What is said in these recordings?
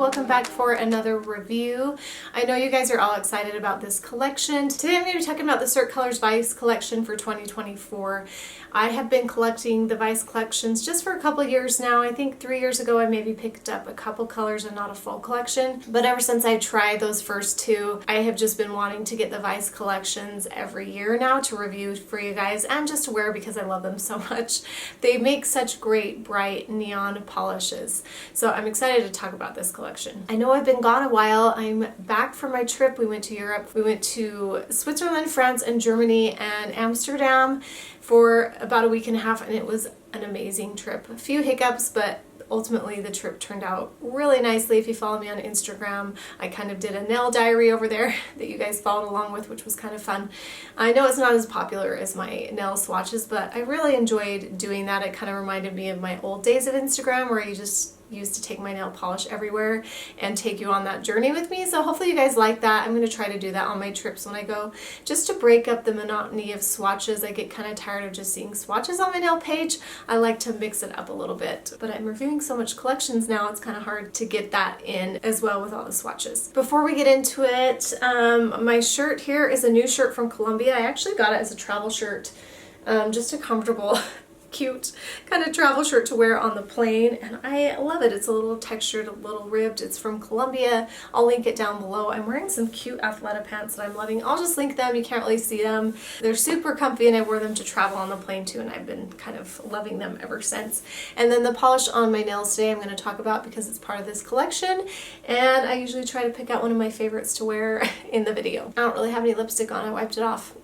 welcome back for another review. I know you guys are all excited about this collection. Today I'm going to be talking about the Cirque Vice collection for 2024. I have been collecting the Vice collections just for a couple years now. I think 3 years ago I maybe picked up a couple colors and not a full collection, but ever since I tried those first two, I have just been wanting to get the Vice collections every year now to review for you guys and just to wear because I love them so much. They make such great bright neon polishes. So I'm excited to talk about this collection. I know I've been gone a while. I'm back from my trip. We went to Europe. We went to Switzerland, France, and Germany, and Amsterdam for about a week and a half, and it was an amazing trip. A few hiccups, but ultimately the trip turned out really nicely. If you follow me on Instagram, I kind of did a nail diary over there that you guys followed along with, which was kind of fun. I know it's not as popular as my nail swatches, but I really enjoyed doing that. It kind of reminded me of my old days of Instagram where you just used to take my nail polish everywhere and take you on that journey with me. So hopefully you guys like that. I'm going to try to do that on my trips when I go, just to break up the monotony of swatches. I get kind of tired of just seeing swatches on my nail page. I like to mix it up a little bit, but I'm reviewing so much collections now, it's kind of hard to get that in as well with all the swatches. Before we get into it, my shirt here is a new shirt from Colombia. I actually got it as a travel shirt, just a comfortable cute kind of travel shirt to wear on the plane, and I love it. It's a little textured, a little ribbed. It's from Colombia. I'll link it down below. I'm wearing some cute Athleta pants that I'm loving. I'll just link them. You can't really see them. They're super comfy, and I wore them to travel on the plane too, and I've been kind of loving them ever since. And then the polish on my nails today I'm going to talk about because it's part of this collection, and I usually try to pick out one of my favorites to wear in the video. I don't really have any lipstick on. I wiped it off.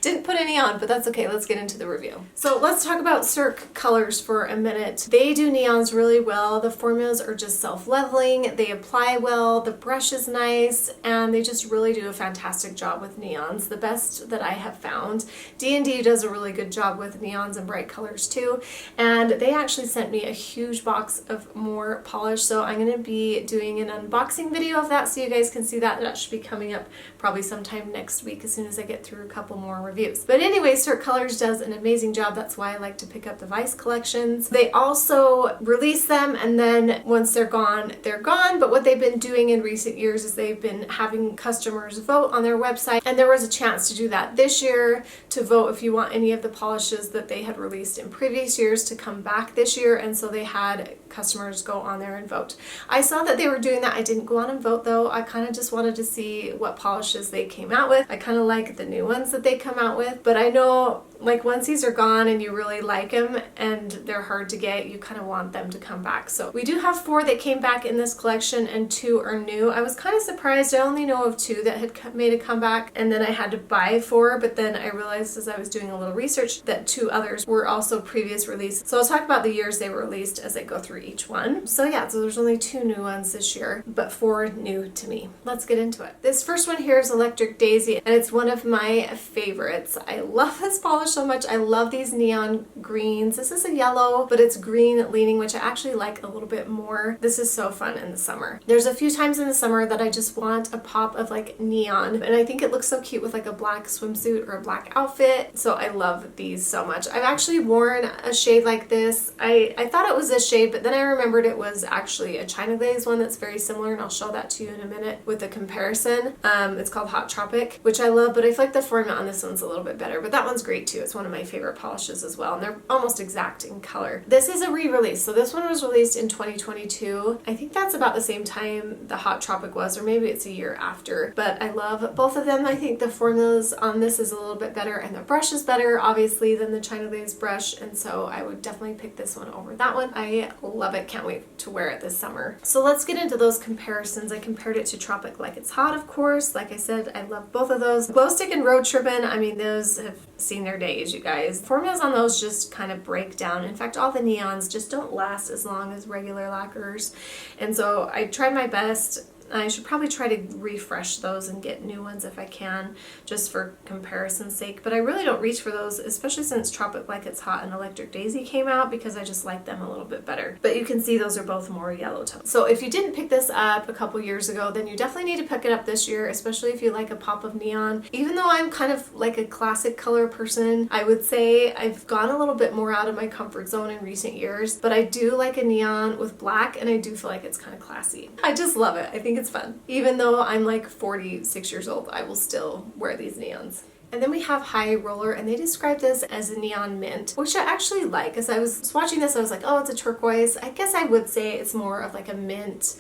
Didn't put any on, but that's okay. Let's get into the review. So let's talk about Cirque colors for a minute. They do neons really well. The formulas are just self-leveling. They apply well. The brush is nice, and they just really do a fantastic job with neons. The best that I have found. D&D does a really good job with neons and bright colors too, and they actually sent me a huge box of more polish, so I'm going to be doing an unboxing video of that so you guys can see that. That should be coming up probably sometime next week as soon as I get through a couple more reviews. But anyway, Cirque Colors does an amazing job. That's why I like to pick up the Vice collections. They also release them, and then once they're gone, they're gone. But what they've been doing in recent years is they've been having customers vote on their website, and there was a chance to do that this year, to vote if you want any of the polishes that they had released in previous years to come back this year, and so they had customers go on there and vote. I saw that they were doing that. I didn't go on and vote though. I kind of just wanted to see what polishes they came out with. I kind of like the new ones that they come out with, but I know like once these are gone and you really like them and they're hard to get, you kind of want them to come back. So we do have 4 that came back in this collection and 2 are new. I was kind of surprised. I only know of 2 that had made a comeback, and then I had to buy 4, but then I realized as I was doing a little research that 2 others were also previous release. So I'll talk about the years they were released as I go through each one. So yeah, so there's only 2 new ones this year, but 4 new to me. Let's get into it. This first one here is Electric Daisy, and it's one of my favorites. I love this polish so much. I love these neon greens. This is a yellow, but it's green leaning, which I actually like a little bit more. This is so fun in the summer. There's a few times in the summer that I just want a pop of like neon, and I think it looks so cute with like a black swimsuit or a black outfit. So I love these so much. I've actually worn a shade like this. I thought it was this shade, but then I remembered it was actually a China Glaze one that's very similar, and I'll show that to you in a minute with a comparison. It's called Hot Tropic, which I love, but I feel like the format on this one's a little bit better, but that one's great too. It's one of my favorite polishes as well, and they're almost exact in color. This is a re-release, so this one was released in 2022. I think that's about the same time the Hot Tropic was, or maybe it's a year after, but I love both of them. I think the formulas on this is a little bit better, and the brush is better, obviously, than the China Glaze brush, and so I would definitely pick this one over that one. I love it. Can't wait to wear it this summer. So let's get into those comparisons. I compared it to Tropic Like It's Hot, of course. Like I said, I love both of those. Glow Stick and Road Trippin', I mean, those have seen their days, you guys. Formulas on those just kind of break down. In fact, all the neons just don't last as long as regular lacquers. And so I tried my best I should probably try to refresh those and get new ones if I can, just for comparison's sake. But I really don't reach for those, especially since Tropic Like It's Hot and Electric Daisy came out, because I just like them a little bit better. But you can see those are both more yellow tones. So if you didn't pick this up a couple years ago, then you definitely need to pick it up this year, especially if you like a pop of neon. Even though I'm kind of like a classic color person, I would say I've gone a little bit more out of my comfort zone in recent years, but I do like a neon with black, and I do feel like it's kind of classy. I just love it. I think it's fun. Even though I'm like 46 years old, I will still wear these neons. And then we have High Roller, and they describe this as a neon mint, which I actually like. As I was swatching this, I was like, oh, it's a turquoise. I guess I would say it's more of like a mint.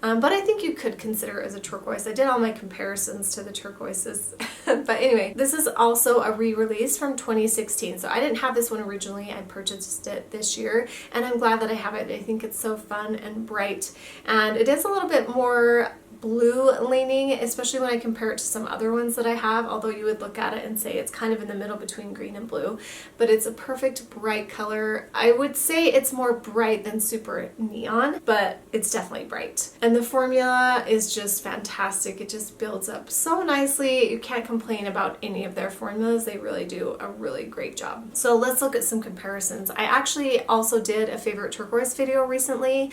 But I think you could consider it as a turquoise. I did all my comparisons to the turquoises. But anyway, this is also a re-release from 2016. So I didn't have this one originally. I purchased it this year, and I'm glad that I have it. I think it's so fun and bright. And it is a little bit more blue leaning, especially when I compare it to some other ones that I have, although you would look at it and say it's kind of in the middle between green and blue. But it's a perfect bright color. I would say it's more bright than super neon, but it's definitely bright. And the formula is just fantastic. It just builds up so nicely. You can't complain about any of their formulas. They really do a really great job. So let's look at some comparisons. I actually also did a favorite turquoise video recently.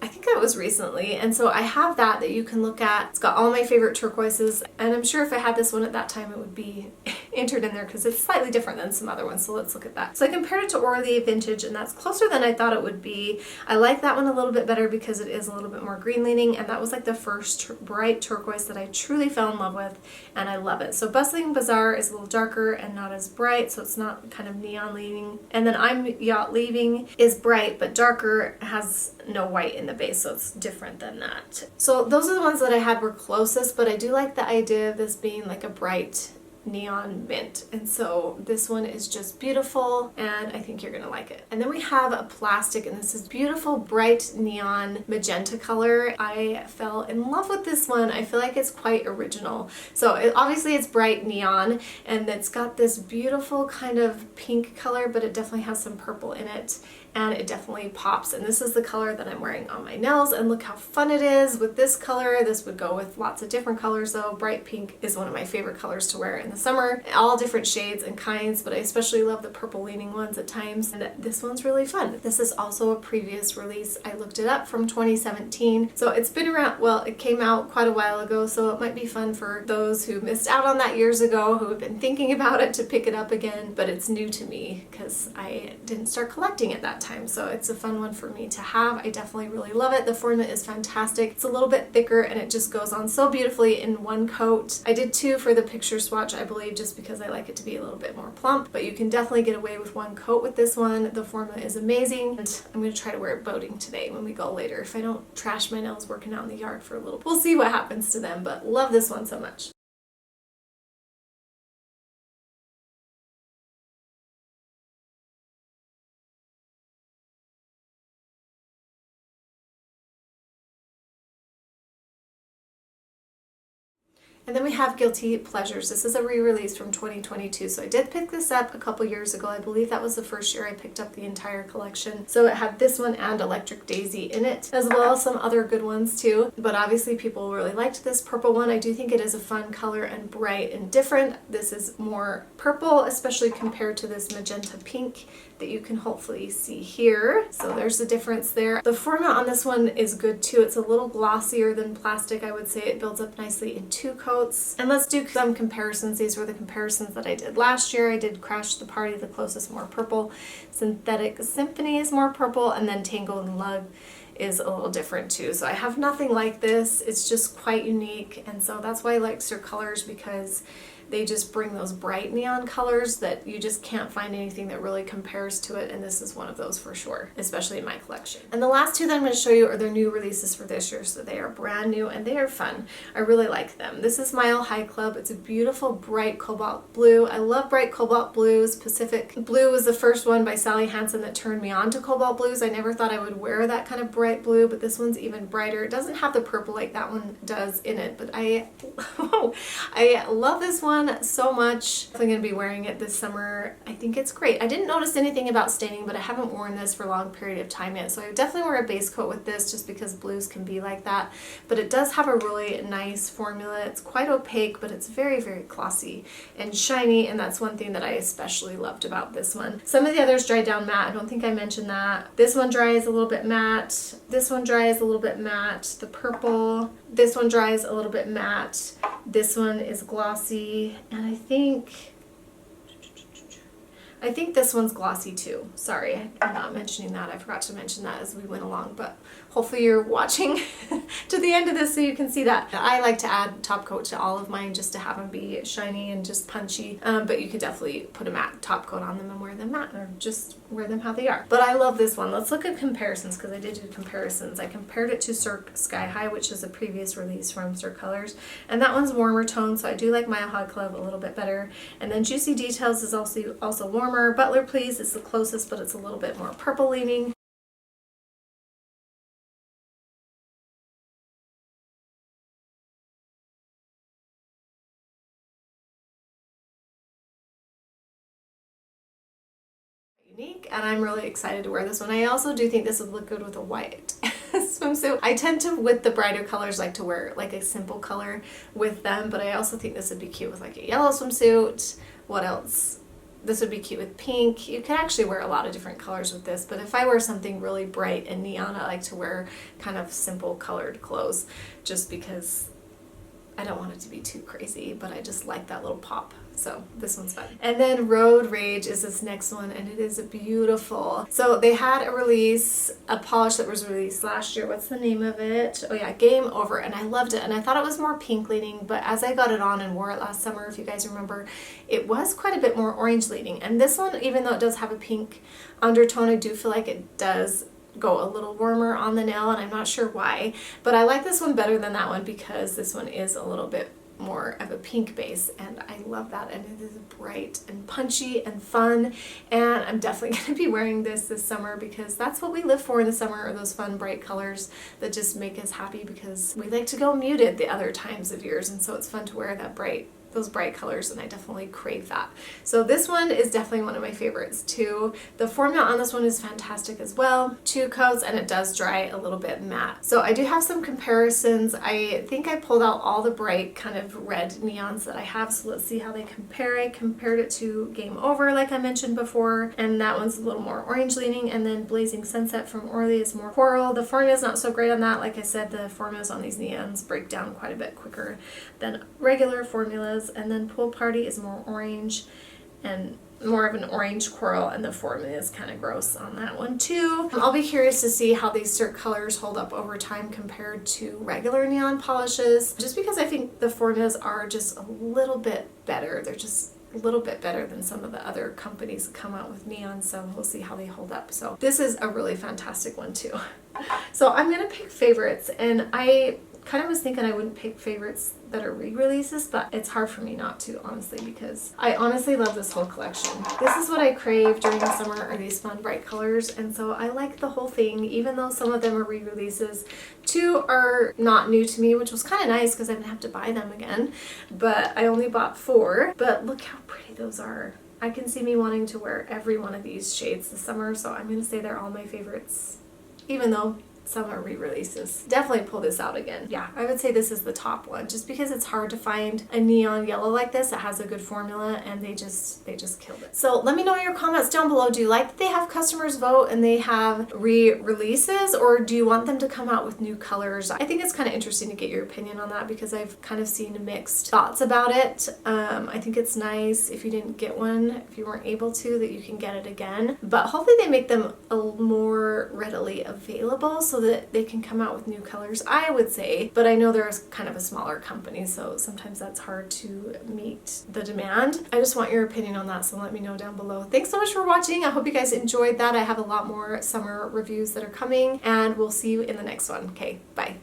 I think that was recently, and so I have that you can look at. It's got all my favorite turquoises, and I'm sure if I had this one at that time it would be entered in there because it's slightly different than some other ones, so let's look at that. So I compared it to Orly Vintage, and that's closer than I thought it would be. I like that one a little bit better because it is a little bit more green leaning, and that was like the first bright turquoise that I truly fell in love with, and I love it. So Bustling Bazaar is a little darker and not as bright, so it's not kind of neon leaning. And then I'm Yacht Leaving is bright but darker, has no white in the base, so it's different than that. So those are the ones that I had were closest, but I do like the idea of this being like a bright neon mint, and so this one is just beautiful, and I think you're gonna like it. And then we have a Plastik, and this is beautiful bright neon magenta color. I fell in love with this one. I feel like it's quite original. So obviously it's bright neon, and it's got this beautiful kind of pink color, but it definitely has some purple in it, and it definitely pops. And this is the color that I'm wearing on my nails, and look how fun it is with this color. This would go with lots of different colors though. Bright pink is one of my favorite colors to wear in the summer. All different shades and kinds, but I especially love the purple leaning ones at times, and this one's really fun. This is also a previous release. I looked it up from 2017, so it's been around, well, it came out quite a while ago, so it might be fun for those who missed out on that years ago, who have been thinking about it, to pick it up again. But it's new to me because I didn't start collecting at that time, so it's a fun one for me to have. I definitely really love it. The formula is fantastic. It's a little bit thicker, and it just goes on so beautifully in one coat. I did two for the picture swatch, I believe, just because I like it to be a little bit more plump, but you can definitely get away with one coat with this one. The formula is amazing, and I'm going to try to wear it boating today when we go later. If I don't trash my nails working out in the yard for a little, we'll see what happens to them, but love this one so much. And then we have Guilty Pleasures. This is a re-release from 2022, so I did pick this up a couple years ago. I believe that was the first year I picked up the entire collection. So it had this one and Electric Daisy in it, as well as some other good ones too. But obviously people really liked this purple one. I do think it is a fun color and bright and different. This is more purple, especially compared to this magenta pink that you can hopefully see here. So there's the difference there. The formula on this one is good too. It's a little glossier than Plastik. I would say it builds up nicely in two coats. And let's do some comparisons. These were the comparisons that I did last year. I did Crash the Party, the closest, more purple. Synthetic Symphony is more purple, and then Tangled and Lug is a little different too. So I have nothing like this. It's just quite unique, and so that's why I like Cirque colors, because they just bring those bright neon colors that you just can't find anything that really compares to it, and this is one of those for sure, especially in my collection. And the last two that I'm going to show you are their new releases for this year, so they are brand new and they are fun. I really like them. This is Mile High Club. It's a beautiful bright cobalt blue. I love bright cobalt blues. Pacific Blue was the first one by Sally Hansen that turned me on to cobalt blues. I never thought I would wear that kind of bright blue, but this one's even brighter. It doesn't have the purple like that one does in it, but I love this one. on so much. I'm going to be wearing it this summer. I think it's great. I didn't notice anything about staining, but I haven't worn this for a long period of time yet. So I definitely wear a base coat with this just because blues can be like that. But it does have a really nice formula. It's quite opaque, but it's very, very glossy and shiny. And that's one thing that I especially loved about this one. Some of the others dry down matte. I don't think I mentioned that. This one dries a little bit matte. This one dries a little bit matte. The purple. This one dries a little bit matte. This one is glossy. And I think this one's glossy too. Sorry, I'm not mentioning that. I forgot to mention that as we went along, but hopefully you're watching to the end of this so you can see that. I like to add top coat to all of mine just to have them be shiny and just punchy, but you could definitely put a matte top coat on them and wear them matte, or just wear them how they are. But I love this one. Let's look at comparisons, because I did do comparisons. I compared it to Cirque Sky High, which is a previous release from Cirque Colors, and that one's warmer tone, so I do like Mile High Club a little bit better. And then Juicy Details is also warmer. Butler Please is the closest, but it's a little bit more purple leaning. Unique, and I'm really excited to wear this one. I also do think this would look good with a white swimsuit. I tend to, with the brighter colors, like to wear like a simple color with them, but I also think this would be cute with like a yellow swimsuit. What else? This would be cute with pink. You can actually wear a lot of different colors with this, but if I wear something really bright and neon, I like to wear kind of simple colored clothes just because I don't want it to be too crazy, but I just like that little pop. So this one's fun. And then Road Rage is this next one, and it is beautiful. So they had a release, a polish that was released last year. What's the name of it? Oh yeah, Game Over. And I loved it. And I thought it was more pink leaning, but as I got it on and wore it last summer, if you guys remember, it was quite a bit more orange leaning. And this one, even though it does have a pink undertone, I do feel like it does go a little warmer on the nail, and I'm not sure why, but I like this one better than that one because this one is a little bit more of a pink base, and I love that, and it is bright and punchy and fun, and I'm definitely going to be wearing this summer because that's what we live for in the summer, are those fun bright colors that just make us happy, because we like to go muted the other times of years, and so it's fun to wear those bright colors, and I definitely crave that. So this one is definitely one of my favorites too. The formula on this one is fantastic as well. 2 coats, and it does dry a little bit matte. So I do have some comparisons. I think I pulled out all the bright kind of red neons that I have, so let's see how they compare. I compared it to Game Over, like I mentioned before, and that one's a little more orange leaning, and then Blazing Sunset from Orly is more coral. The formula is not so great on that. Like I said, the formulas on these neons break down quite a bit quicker than regular formulas. And then Pool Party is more orange and more of an orange coral, and the formula is kind of gross on that one too. I'll be curious to see how these Cirque colors hold up over time compared to regular neon polishes, just because I think the formulas are just a little bit better. They're just a little bit better than some of the other companies that come out with neon, so we'll see how they hold up. So this is a really fantastic one too. So I'm gonna pick favorites, and I kind of was thinking I wouldn't pick favorites that are re-releases, but it's hard for me not to, honestly, because I honestly love this whole collection. This is what I crave during the summer, are these fun bright colors, and so I like the whole thing, even though some of them are re-releases. 2 are not new to me, which was kind of nice because I didn't have to buy them again, but I only bought 4. But look how pretty those are. I can see me wanting to wear every one of these shades this summer, so I'm going to say they're all my favorites, even though some are re-releases. Definitely pull this out again. Yeah, I would say this is the top one, just because it's hard to find a neon yellow like this that has a good formula, and they just killed it. So let me know in your comments down below. Do you like that they have customers vote and they have re-releases, or do you want them to come out with new colors? I think it's kind of interesting to get your opinion on that, because I've kind of seen mixed thoughts about it. I think it's nice if you didn't get one, if you weren't able to, that you can get it again, but hopefully they make them a little more readily available so that they can come out with new colors, I would say. But I know they're kind of a smaller company, so sometimes that's hard to meet the demand. I just want your opinion on that, so let me know down below. Thanks so much for watching. I hope you guys enjoyed that. I have a lot more summer reviews that are coming, and we'll see you in the next one. Okay, bye.